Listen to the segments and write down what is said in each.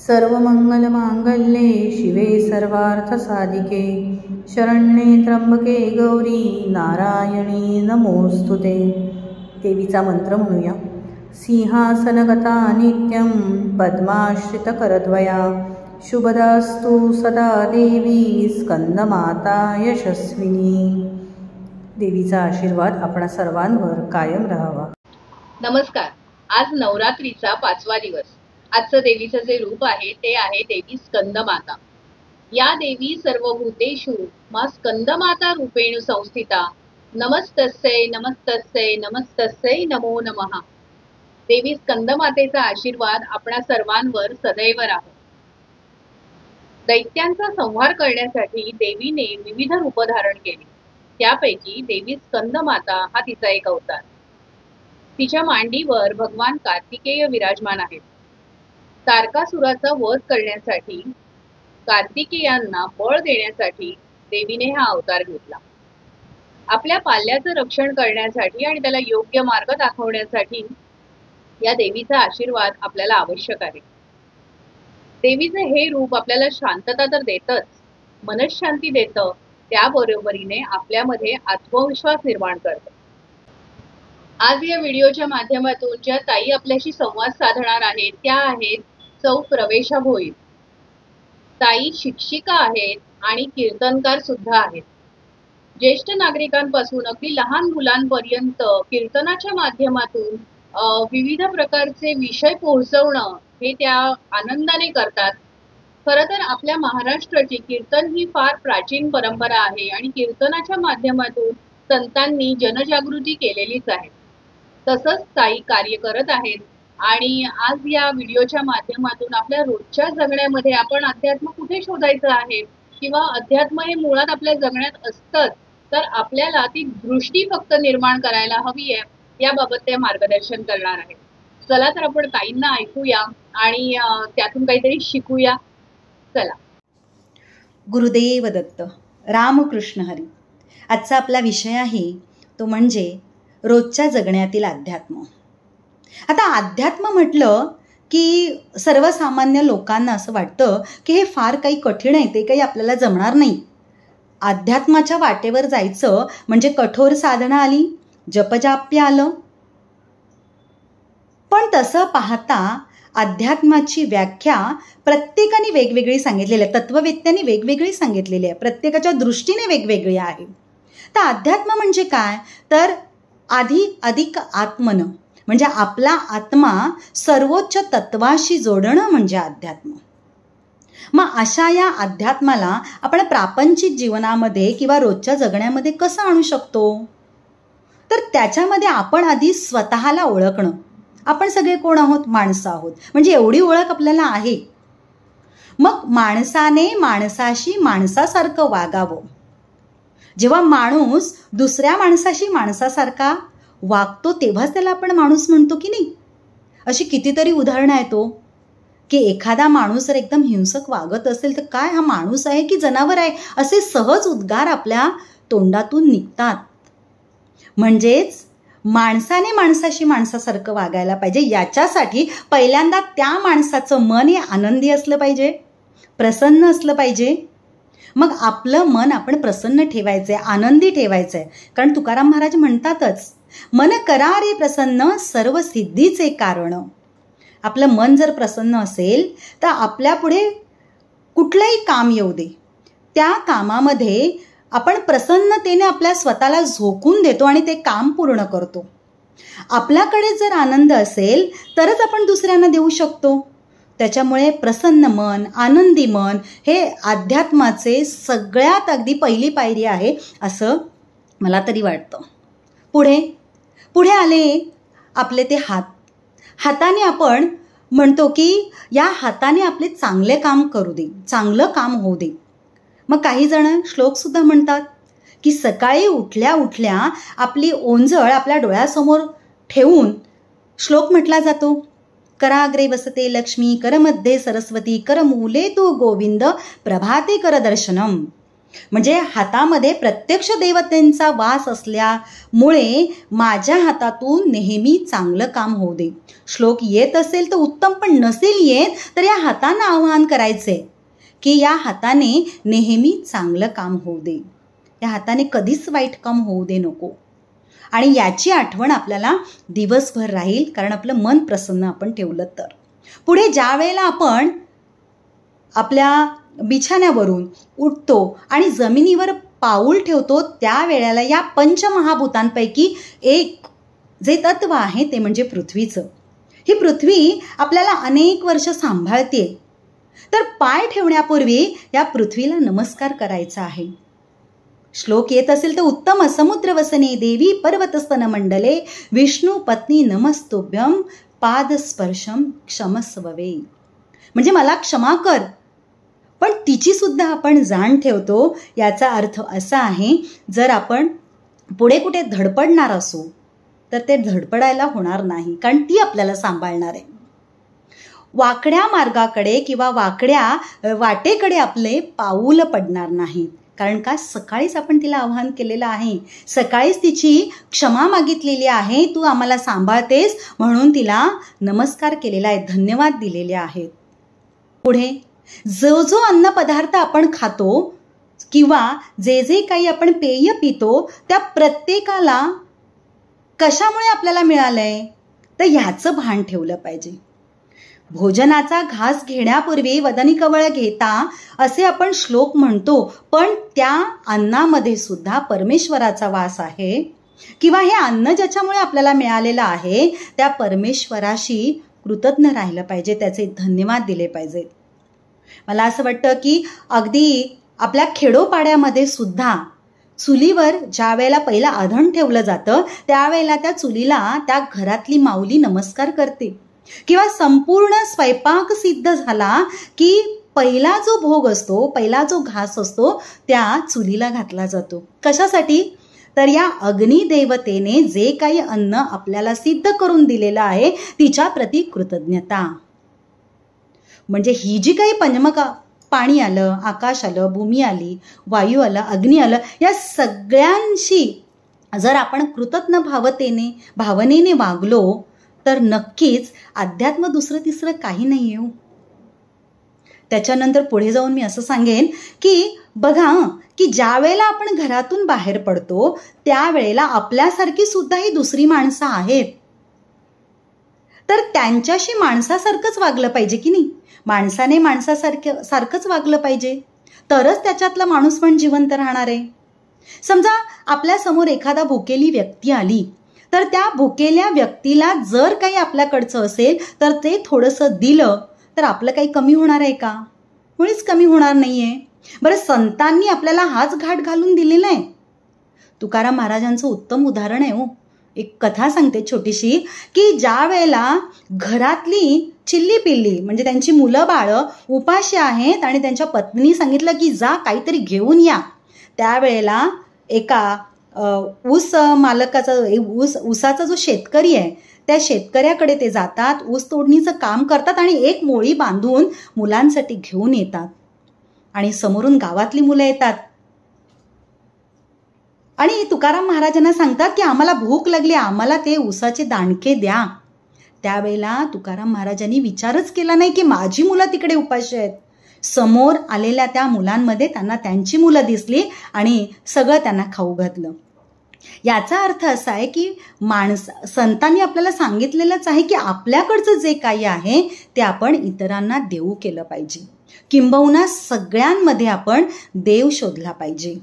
सर्वमंगलमांगल्ये शिवे सर्वार्थसाधिके शरण्ये त्र्यंबके गौरी नारायणी नमोस्तुते। देवीचा मंत्र म्हणूया। सिंहासनगता नित्यं पद्माश्रितकरद्वया शुभदास्तु सदा देवी स्कंदमाता यशस्विनी। देवीचा आशीर्वाद आपणा सर्वांवर कायम राहावा। नमस्कार। आज नवरात्रीचा 5वा दिवस। आजचं देवीचं जे रूप आहे ते आहे देवी स्कंदमाता। या देवी सर्वभूतेषु मा स्कंदमाता रूपेण संस्थिता। नमस्तस्यै नमस्तस्यै नमस्तस्यै नमो नमः। देवी स्कंदमातेचा आशीर्वाद आपणा सर्वांवर सदैव राहो। दैत्यांचा संहार करण्यासाठी देवीने विविध रूप धारण केली। त्यापैकी देवी स्कंदमाता हा तिचा एक अवतार। तिच्या मांडीवर भगवान कार्तिकेय विराजमान आहेत। तारकासुराचा वध करण्यासाठी कार्तिकेयांना बळ देण्यासाठी देवीने हा अवतार घेतला। आपल्या पाल्याचं रक्षण करण्यासाठी आणि त्याला योग्य मार्ग दाखवण्यासाठी या देवीचा आशीर्वाद आपल्याला आवश्यक आहे। देवीचे हे रूप आपल्याला शांतता तर देतच, मनःशांती देतं, त्याबरोबरीने आपल्यामध्ये आत्मविश्वास निर्माण करतं। आज या व्हिडिओच्या माध्यमातून ज्या ताई आपल्याशी संवाद साधणार आहेत त्या आहेत सौ प्रवेशा भोईर। ताई शिक्षिका आहेत आणि कीर्तनकार सुद्धा आहेत। ज्येष्ठ नागरिकांपासून अगदी लहान मुलांपर्यंत कीर्तनाच्या माध्यमातून विविध प्रकारचे विषय पोहोचवणं हे त्या आनंदाने करतात। खरं तर आपल्या महाराष्ट्राची कीर्तन ही फार प्राचीन परंपरा आहे आणि कीर्तनाच्या माध्यमातून संतांनी जनजागृती केलेलीच आहे। तसंच ताई कार्य करत आहेत आणि आज या व्हिडिओच्या माध्यमातून आपल्या रोजच्या जगण्यामध्ये आपण अध्यात्म कुठे शोधायचं आहे किंवा अध्यात्म हे मुळात आपल्या जगण्यात असतं, तर आपल्याला ती दृष्टी फक्त निर्माण करायला हवी आहे, याबाबत ते मार्गदर्शन करणार आहेत। चला तर आपण ताईंना ऐकूया आणि त्यातून काहीतरी शिकूया। चला। गुरुदेव दत्त। रामकृष्ण हरी। आजचा आपला विषय आहे तो म्हणजे रोजच्या जगण्यातील अध्यात्म। आता अध्यात्म म्हटलं की सर्वसामान्य लोकांना असं वाटतं की हे फार काही कठीण आहे, ते काही आपल्याला जमणार नाही। अध्यात्माच्या वाटेवर जायचं म्हणजे कठोर साधना आली, जपजाप्य आलं। पण तसं पाहता अध्यात्माची व्याख्या प्रत्येकाने वेगवेगळी सांगितलेली आहे, तत्ववेत्यांनी वेगवेगळी सांगितलेली आहे, प्रत्येकाच्या दृष्टीने वेगवेगळी आहे। तर अध्यात्म म्हणजे काय, तर अधिक आत्मन म्हणजे आपला आत्मा सर्वोच्च तत्वाशी जोडणं म्हणजे अध्यात्म। मग अशा या अध्यात्माला आपण प्रापंचिक जीवनामध्ये किंवा रोजच्या जगण्यामध्ये कसं आणू शकतो, तर त्याच्यामध्ये आपण आधी स्वतःला ओळखणं। आपण सगळे कोण आहोत, माणसं आहोत, म्हणजे एवढी ओळख आपल्याला आहे। मग माणसाने माणसाशी माणसासारखं वागावं। जेव्हा माणूस दुसऱ्या माणसाशी माणसासारखा वागतो तेव्हाच त्याला आपण माणूस म्हणतो की नाही। अशी कितीतरी उदाहरणं आहेत तो की एखादा माणूस जर एकदम हिंसक वागत असेल तर काय हा माणूस आहे की जनावर आहे, असे सहज उद्गार आपल्या तोंडातून निघतात। म्हणजेच माणसाने माणसाशी माणसासारखं वागायला पाहिजे। याच्यासाठी पहिल्यांदा त्या माणसाचं मन हे आनंदी असलं पाहिजे, प्रसन्न असलं पाहिजे। मग आपलं मन आपण प्रसन्न ठेवायचंय, आनंदी ठेवायचंय, कारण तुकाराम महाराज म्हणतातच, मन करा रे प्रसन्न सर्व सिद्धीचे कारण। आपलं मन जर प्रसन्न असेल तर आपल्या पुढे कुठलंही काम येऊ दे, त्या कामामध्ये आपण प्रसन्नतेने आपल्या स्वतःला झोकून देतो आणि ते काम पूर्ण करतो। आपल्याकडे जर आनंद असेल तरच आपण दुसऱ्यांना देऊ शकतो। त्याच्यामुळे प्रसन्न मन, आनंदी मन हे अध्यात्माचे सगळ्यात अगदी पहिली पायरी आहे असं मला तरी वाटतं। पुढे आले आपले ते हात। हाताने आपण म्हणतो की या हाताने आपले चांगले काम करू दे, चांगलं काम होऊ दे। मग काही जण श्लोक सुद्धा म्हणतात की सकाळी उठल्या उठल्या आपली ओंजळ आपल्या डोळ्यासमोर ठेवून श्लोक म्हटला जातो, कराग्रे वसते लक्ष्मी, करमध्ये सरस्वती, करमूले तू गोविंद, प्रभाते कर दर्शनम। म्हणजे हातामध्ये प्रत्यक्ष देवतेंचा वास असल्यामुळे माझ्या हातातून नेहमी चांगलं काम होऊ दे. श्लोक येत असेल तर उत्तम, पण नसेल येत तर या हातानं आवाहन करायचे की या हाताने नेहमी चांगलं काम होऊ दे, या हाताने कधीच वाईट काम होऊ दे नको. आणि याची आठवण आपल्याला दिवसभर राहील, कारण आपलं मन प्रसन्न आपण ठेवलं तर. पुढे ज्या वेळेला आपण आपल्या बिछाण्यावरून उठतो आणि जमिनीवर पाऊल ठेवतो त्यावेळेला या पंचमहाभूतांपैकी एक जे तत्व आहे ते म्हणजे पृथ्वीचं. ही पृथ्वी आपल्याला अनेक वर्ष सांभाळते, तर पाय ठेवण्यापूर्वी या पृथ्वीला नमस्कार करायचा आहे. श्लोक येत असेल तर उत्तम. समुद्रवसने देवी पर्वतस्तन मंडले विष्णू पत्नी नमस्तुभ्यम पादस्पर्शम क्षमस्ववे. म्हणजे मला क्षमा कर, पण तिची सुद्धा आपण जाण ठेवतो. याचा अर्थ असा आहे, जर आपण पुढे कुठे धडपडणार असू तर ते धडपडायला होणार नाही, कारण ती आपल्याला सांभाळणार आहे. वाकड्या मार्गाकडे किंवा वाकड्या वाटेकडे आपले पाऊल पडणार नाही, कारण का सकाळीच आपण तिला आवाहन केलेलं आहे, सकाळीच तिची क्षमा मागितलेली आहे, तू आम्हाला सांभाळतेस म्हणून तिला नमस्कार केलेला आहे, धन्यवाद दिलेले आहेत. पुढे जो जो अन्न पदार्थ आपण खातो किंवा जे जे काही आपण पेय पितो त्या प्रत्येकाला कशामुळे आपल्याला मिळालंय तर ह्याचं भान ठेवलं पाहिजे. भोजनाचा घास घेण्यापूर्वी वदनी कवळ घेता असे आपण श्लोक म्हणतो, पण त्या अन्नामध्ये सुद्धा परमेश्वराचा वास आहे, किंवा हे अन्न ज्याच्यामुळे आपल्याला मिळालेलं आहे त्या परमेश्वराशी कृतज्ञ राहिलं पाहिजे, त्याचे धन्यवाद दिले पाहिजेत. मला असं वाटतं की अगदी आपल्या खेडोपाड्यामध्ये सुद्धा चुलीवर ज्या वेळेला पहिला आधण ठेवलं जातं त्यावेळेला त्या चुलीला त्या घरातली माऊली नमस्कार करते, किंवा संपूर्ण स्वयंपाक सिद्ध झाला की पहिला जो भोग असतो, पहिला जो घास असतो त्या चुलीला घातला जातो. कशासाठी? तर या अग्निदेवतेने जे काही अन्न आपल्याला सिद्ध करून दिलेलं आहे तिच्या प्रती कृतज्ञता. म्हणजे ही जी काही पंचमका, पाणी आलं, आकाश आलं, भूमी आली, वायू आलं, अग्नी आलं, या सगळ्यांशी जर आपण कृतज्ञ भावनेने वागलो तर नक्कीच अध्यात्म दुसरं तिसरं काही नाही आहे. त्याच्यानंतर पुढे जाऊन मी असं सांगेन की बघा की ज्या वेळेला आपण घरातून बाहेर पडतो त्यावेळेला आपल्यासारखी सुद्धा ही दुसरी माणसं आहेत, तर त्यांच्याशी माणसासारखंच वागलं पाहिजे की नाही. माणसाने माणसासारखंच वागलं पाहिजे, तरच त्याच्यातला माणूस पण जिवंत राहणार आहे. समजा आपल्या समोर एखादा भुकेली व्यक्ती आली तर त्या भुकेल्या व्यक्तीला जर काही आपल्याकडचं असेल तर ते थोडंसं दिलं तर आपलं काही कमी होणार आहे का? मुळीच कमी होणार नाहीये. बरं, संतांनी आपल्याला हाच घाट घालून दिलेला आहे. तुकाराम महाराजांचं उत्तम उदाहरण आहे. एक कथा सांगते छोटीशी, की ज्या वेळेला घरातली चिल्ली पिल्ली म्हणजे त्यांची मुलं बाळं उपाशी आहेत आणि त्यांच्या पत्नीने सांगितलं की जा काहीतरी घेऊन या, त्यावेळेला एका ऊस मालकाचा ऊसाचा जो शेतकरी आहे त्या शेतकऱ्याकडे ते जातात, ऊस तोडणीचं काम करतात आणि एक मोळी बांधून मुलांसाठी घेऊन येतात. आणि समोरून गावातली मुलं येतात आणि तुकाराम महाराजांना सांगतात की आम्हाला भूक लागली, आम्हाला ते ऊसाचे दाणके द्या. त्यावेळेला तुकाराम महाराजांनी विचारच केला नाही की माझी मुलं तिकडे उपाशी आहेत. समोर आलेल्या त्या मुलांमध्ये त्यांना त्यांची मुलं दिसली आणि सगळं त्यांना खाऊ घातलं. याचा अर्थ असा आहे की संतांनी आपल्याला सांगितलेलंच आहे की आपल्याकडचं जे काही आहे ते आपण इतरांना देऊ केलं पाहिजे, किंबहुना सगळ्यांमध्ये आपण देव शोधला पाहिजे.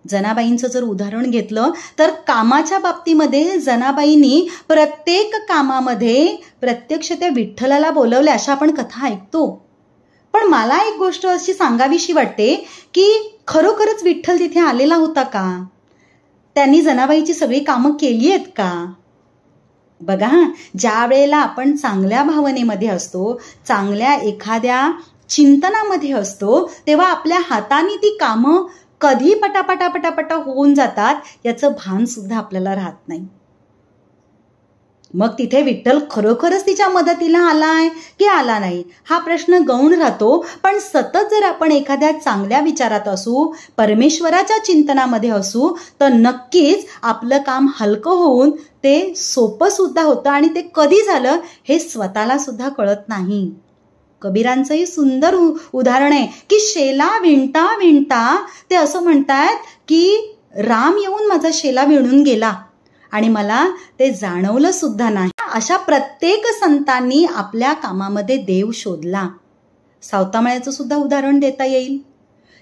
जनाबाईंचं जर उदाहरण घेतलं तर कामाच्या बाबतीमध्ये जनाबाईंनी प्रत्येक कामामध्ये प्रत्यक्ष त्या विठ्ठलाला बोलवले अशा आपण कथा ऐकतो. पण मला एक गोष्ट अशी सांगावीशी वाटते की खरोखरच विठ्ठल तिथे आलेला होता का? त्यांनी जनाबाईची सगळी कामं केली आहेत का? बघा, ज्या वेळेला आपण चांगल्या भावनेमध्ये असतो, चांगल्या एखाद्या चिंतनामध्ये असतो, तेव्हा आपल्या हाताने ती कामं कधी पटापटा होऊन जातात याचं भान सुद्धा आपल्याला राहत नाही. मग तिथे विठ्ठल खरोखरच तिच्या मदतीला आलाय की आला नाही हा प्रश्न गौण राहतो. पण सतत जर आपण एखाद्या चांगल्या विचारात असू, परमेश्वराच्या चिंतनामध्ये असू, तर नक्कीच आपलं काम हलकं होऊन ते सोपं सुद्धा होतं. आणि ते कधी झालं हे स्वतःला सुद्धा कळत नाही. कबीरांचंही सुंदर उदाहरण आहे की शेला विणता विणता ते असं म्हणतायत की राम येऊन माझा शेला विणून गेला आणि मला ते जाणवलं सुद्धा नाही. अशा प्रत्येक संतांनी आपल्या कामामध्ये देव शोधला. सावतामाळ्याचं सुद्धा उदाहरण देता येईल.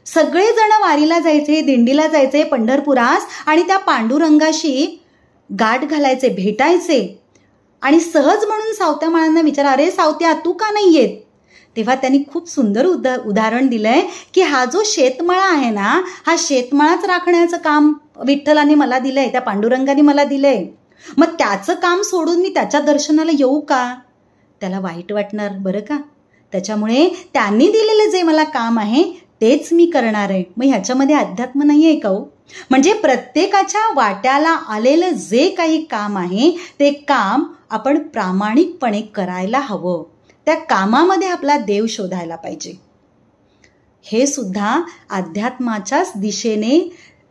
सगळेजण वारीला जायचे, दिंडीला जायचे पंढरपुरास आणि त्या पांडुरंगाशी गाठ घालायचे, भेटायचे आणि सहज म्हणून सावत्यामाळ्यांना विचारा, अरे सावत्या तू का नाही येत? तेव्हा त्यांनी खूप सुंदर उदाहरण दिलंय की हा जो शेतमळा आहे ना, हा शेतमळाच राखण्याचं काम विठ्ठलाने मला दिलंय, त्या पांडुरंगाने मला दिलंय. मग त्याचं काम सोडून मी त्याच्या दर्शनाला येऊ का? त्याला वाईट वाटणार बरं का. त्याच्यामुळे त्यांनी दिलेलं जे मला काम आहे तेच मी करणार आहे. मग ह्याच्यामध्ये अध्यात्म नाही आहे का हो? म्हणजे प्रत्येकाच्या वाट्याला आलेलं जे काही काम आहे ते काम आपण प्रामाणिकपणे करायला हवं. त्या कामामध्ये आपला देव शोधायला पाहिजे. हे सुद्धा अध्यात्माच्याच दिशेने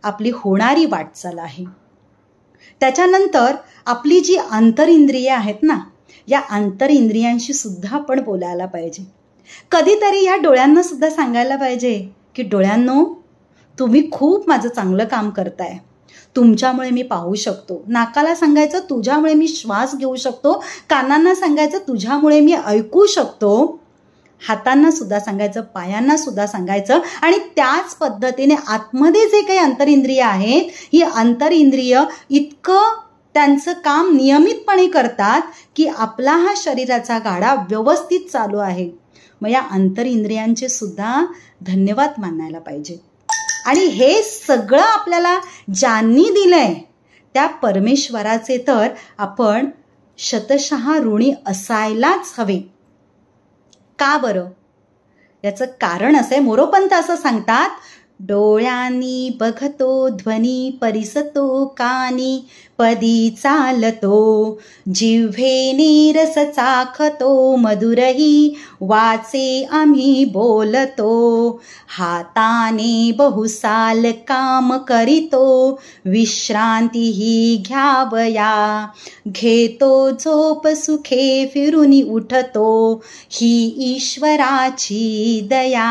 आपली होणारी वाटचाल आहे. त्याच्यानंतर आपली जी अंतरिंद्रिये आहेत ना, या अंतरिंद्रियांशी सुद्धा आपण बोलायला पाहिजे. कधीतरी या डोळ्यांना सुद्धा सांगायला पाहिजे की डोळ्यांनो, तुम्ही खूप माझं चांगलं काम करताय. तुमच्यामुळे मी पाहू शकतो. नाकाला सांगायचं तुझ्यामुळे मी श्वास घेऊ शकतो. कानांना सांगायचं तुझ्यामुळे मी ऐकू शकतो. हातांना सुद्धा सांगायचं, पायांना सुद्धा सांगायचं. आणि त्याच पद्धतीने आतमध्ये जे काही अंतरिंद्रिय आहेत, ही अंतरिंद्रिय इतकं त्यांचं काम नियमितपणे करतात की आपला हा शरीराचा गाडा व्यवस्थित चालू आहे. मग या अंतरिंद्रियांचे सुद्धा धन्यवाद मानायला पाहिजे. आणि हे सगळं आपल्याला ज्यांनी दिलंय त्या परमेश्वराचे तर आपण शतशः ऋणी असायलाच हवे. का बरं? याचं कारण असं आहे, मोरोपंत असं सांगतात, डोळ्यांनी बघतो ध्वनी परिसतो कानी पदी चालतो, जिव्हेने रस चाखतो मधुरही वाचे आम्ही बोलतो, हाताने बहुसाल काम करीतो विश्रांतीही घ्यावया, घेतो झोप सुखे फिरून उठतो ही ईश्वराची दया.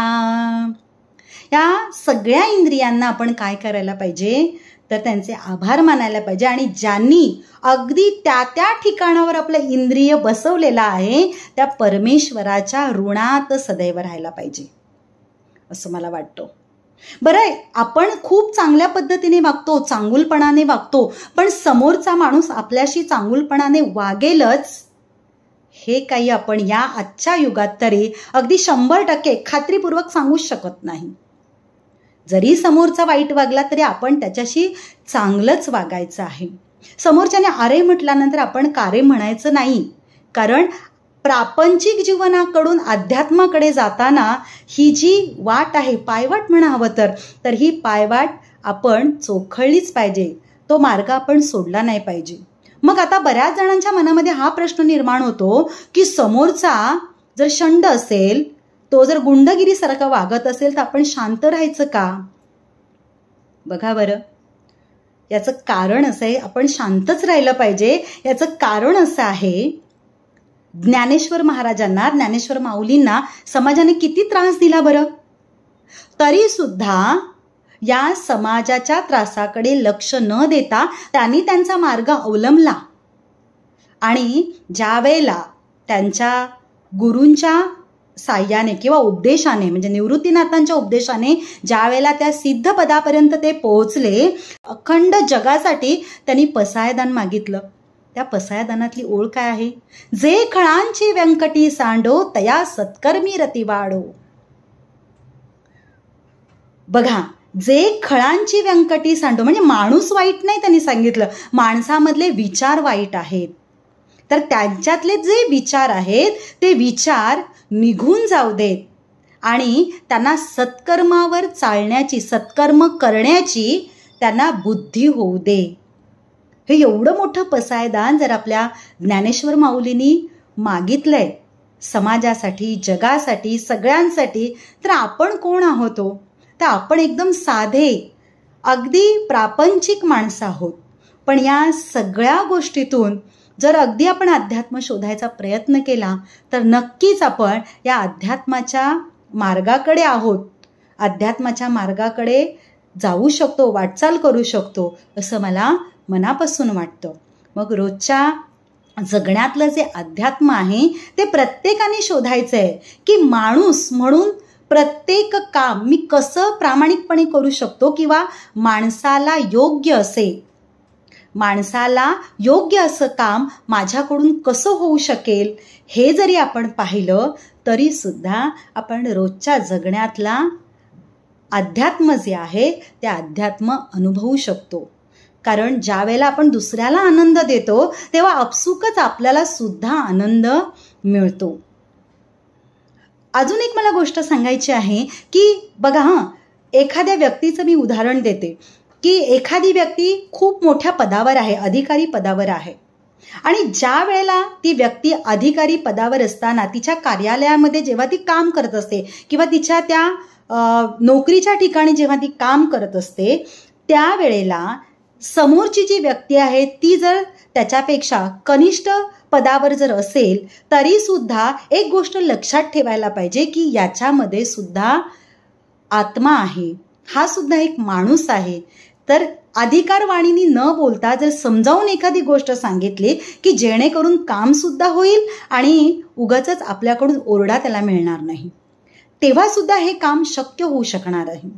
या सगळ्या इंद्रियांना आपण काय करायला पाहिजे तर त्यांचे आभार मानायला पाहिजे. आणि ज्यांनी अगदी त्या त्या ठिकाणावर आपलं इंद्रिय बसवलेलं आहे त्या परमेश्वराच्या ऋणात सदैव राहायला पाहिजे असं मला वाटतं. बरं, आपण खूप चांगल्या पद्धतीने वागतो, चांगुलपणाने वागतो, पण समोरचा माणूस आपल्याशी चांगुलपणाने वागेलच हे काही आपण या आजच्या युगात तरी अगदी 100% खात्रीपूर्वक सांगूच शकत नाही. जरी समोरचा वाईट वागला तरी आपण त्याच्याशी चांगलंच वागायचं आहे. समोरच्याने अरे म्हटल्यानंतर आपण कारे म्हणायचं नाही. कारण प्रापंचिक जीवनाकडून अध्यात्माकडे जाताना ही जी वाट आहे, पायवाट म्हणा हवं तर ही पायवाट आपण चोखळलीच पाहिजे. तो मार्ग आपण सोडला नाही पाहिजे. मग आता बऱ्याच जणांच्या मनामध्ये हा प्रश्न निर्माण होतो की समोरचा जर षंड असेल, तो जर गुंडगिरीसारखं वागत असेल तर आपण शांत राहायचं का? बघा बरं, याचं कारण असं आहे, आपण शांतच राहिलं पाहिजे. याचं कारण असं आहे, ज्ञानेश्वर महाराजांना, ज्ञानेश्वर माऊलींना समाजाने किती त्रास दिला बरं, तरी सुद्धा या समाजाच्या त्रासाकडे लक्ष न देता त्यांनी त्यांचा मार्ग अवलंबला. आणि ज्या वेळेला त्यांच्या गुरूंच्या साह्याने किंवा उपदेशाने, म्हणजे निवृत्तीनाथांच्या उपदेशाने ज्या वेळेला त्या सिद्ध पदापर्यंत ते पोहोचले, अखंड जगासाठी त्यांनी पसायदान मागितलं. त्या पसायदानातली ओळ काय आहे? जे खळांची व्यंकटी सांडो तया सत्कर्मी रती वाढो. बघा, जे खळांची व्यंकटी सांडो म्हणजे माणूस वाईट नाही, त्यांनी सांगितलं माणसामधले विचार वाईट आहेत. तर त्यांच्यातले जे विचार आहेत ते विचार निघून जाऊ देत आणि त्यांना सत्कर्मावर चालण्याची, सत्कर्म करण्याची त्यांना बुद्धी होऊ दे. हे एवढं मोठं पसायदान जर आपल्या ज्ञानेश्वर माऊलींनी मागितलंय समाजासाठी, जगासाठी, सगळ्यांसाठी, तर आपण कोण आहोत? तर आपण एकदम साधे, अगदी प्रापंचिक माणसं आहोत. पण या सगळ्या गोष्टीतून जर अगदी आपण अध्यात्म शोधायचा प्रयत्न केला तर नक्कीच आपण या अध्यात्माच्या मार्गाकडे आहोत, अध्यात्माच्या मार्गाकडे जाऊ शकतो, वाटचाल करू शकतो, असं मला मनापासून वाटतं. मग रोजच्या जगण्यातलं जे अध्यात्म आहे ते प्रत्येकाने शोधायचं आहे, की माणूस म्हणून प्रत्येक काम मी कसं प्रामाणिकपणे करू शकतो, किंवा माणसाला योग्य असं काम माझ्याकडून कसं होऊ शकेल, हे जरी आपण पाहिलं तरी सुद्धा आपण रोजच्या जगण्यातला अध्यात्म जे आहे ते अध्यात्म अनुभवू शकतो. कारण ज्या वेळेला आपण दुसऱ्याला आनंद देतो तेव्हा आपसुकच आपल्याला सुद्धा आनंद मिळतो. अजून एक मला गोष्ट सांगायची आहे की बघा, एखाद्या व्यक्तीचं मी उदाहरण देते की एखादी व्यक्ती खूप मोठ्या पदावर आहे, अधिकारी पदावर आहे, आणि ज्या वेळेला ती व्यक्ती अधिकारी पदावर असताना तिच्या कार्यालयामध्ये जेव्हा ती काम करत असते किंवा तिच्या त्या नोकरीच्या ठिकाणी जेव्हा ती काम करत असते, त्यावेळेला समोरची जी व्यक्ती आहे ती जर त्याच्यापेक्षा कनिष्ठ पदावर जर असेल तरी सुद्धा एक गोष्ट लक्षात ठेवायला पाहिजे की याच्यामध्ये सुद्धा आत्मा आहे, हा सुद्धा एक माणूस आहे. तर अधिकारवाणीने न बोलता जर समजावून एखादी गोष्ट सांगितली की जेणेकरून काम सुद्धा होईल आणि उगाचच आपल्याकडून ओरडा त्याला मिळणार नाही, तेव्हा सुद्धा हे काम शक्य होऊ शकणार आहे.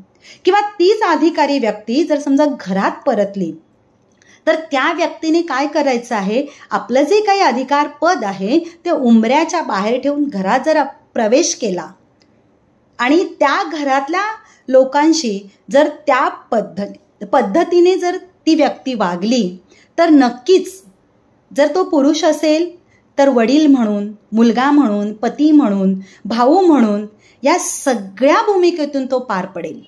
किंवा तीच अधिकारी व्यक्ती जर समजा घरात परतली तर त्या व्यक्तीने काय करायचं आहे, आपलं जे काही अधिकार पद आहे ते उंबऱ्याच्या बाहेर ठेवून घरात जर प्रवेश केला आणि त्या घरातल्या लोकांशी जर त्या पद्धतीने जर ती व्यक्ती वागली तर नक्कीच, जर तो पुरुष असेल तर वडील म्हणून, मुलगा म्हणून, पती म्हणून, भाऊ म्हणून या सगळ्या भूमिकेतून तो पार पडेल.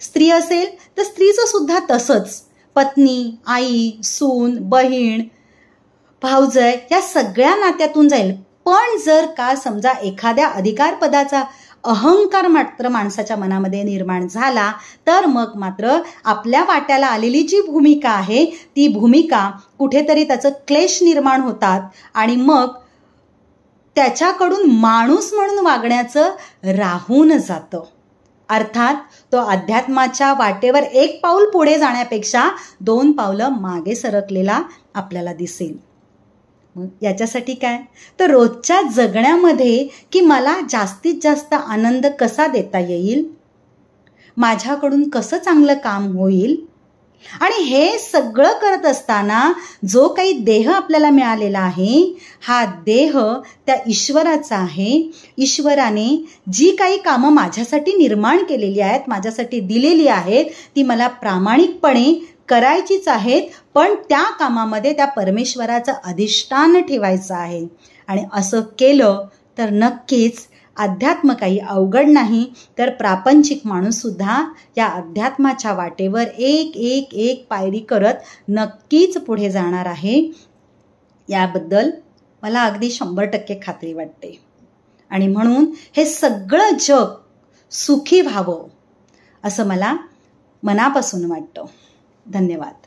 स्त्री असेल तर स्त्रीचं सुद्धा तसंच, पत्नी, आई, सून, बहीण, भाऊजय या सगळ्या नात्यातून जाईल. पण जर का समजा एखाद्या अधिकार पदाचा अहंकार मात्र माणसाच्या मनामध्ये निर्माण झाला तर मग मात्र आपल्या वाट्याला आलेली जी भूमिका आहे ती भूमिका कुठेतरी त्याचं क्लेश निर्माण होतात आणि मग त्याच्याकडून माणूस म्हणून वागण्याचं राहून जातं. अर्थात तो अध्यात्माच्या वाटेवर एक पाऊल पुढे जाण्यापेक्षा 2 पावलं मागे सरकलेला आपल्याला दिसेल. याच्यासाठी काय, तर रोजच्या जगण्यामध्ये की मला जास्तीत जास्त आनंद कसा देता येईल, माझ्याकडून कसं चांगलं काम होईल, आणि हे सगळं करत असताना जो काही देह आपल्याला मिळालेला आहे हा देह त्या ईश्वराचा आहे. ईश्वराने जी काही कामं माझ्यासाठी निर्माण केलेली आहेत, माझ्यासाठी दिलेली आहेत, ती मला प्रामाणिकपणे करायचीच आहेत, पण त्या कामामध्ये त्या परमेश्वराचं अधिष्ठान ठेवायचं आहे. आणि असं केलं तर नक्कीच अध्यात्म काही अवघड नाही, तर प्रापंचिक माणूस सुद्धा या अध्यात्माच्या वाटेवर एक एक एक पायरी करत नक्कीच पुढे जाणार आहे. याबद्दल मला अगदी 100% खात्री वाटते. आणि म्हणून हे सगळं जग सुखी व्हावं असं मला मनापासून वाटतं. धन्यवाद.